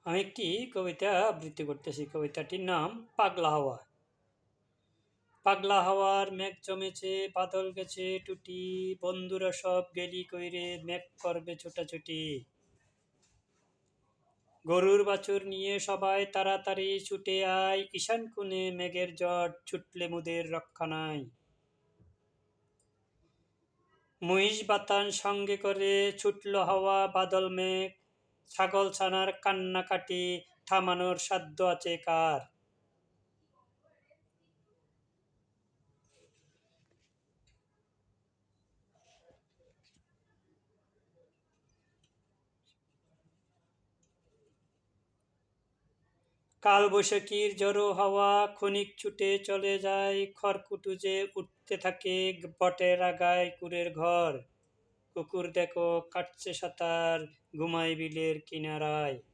আমি একটি কবিতা আবৃত্তি করতেছি। কবিতাটির নাম পাগলা হাওয়া। পাগলা হাওয়ার মেঘ জমেছে, বাদল গেছে টুটি, বন্ধুরা সব গেলি কইরে মেঘ করবে ছোটাছুটি। গরুর বাছুর নিয়ে সবাই তাড়াতাড়ি ছুটে আয়, ঈশান কোণে মেঘের জট, ছুটলে মোদের রক্ষা নাই। মহিষ বাতান সঙ্গে করে ছুটল হাওয়া বাদল মেঘ, ছাগল ছানার কান্নাকাটি থামানোর সাধ্য আছে কার। কালবৈশাখীর ঝড়ো হাওয়া ক্ষণিক ছুটে চলে যায়, খড়কুটো যে উঠতে থাকে বটের আগায় কুড়ের ঘর। কুকুর দেখো কাটছে সাঁতার, ঘুমায় বিলের কিনারায়।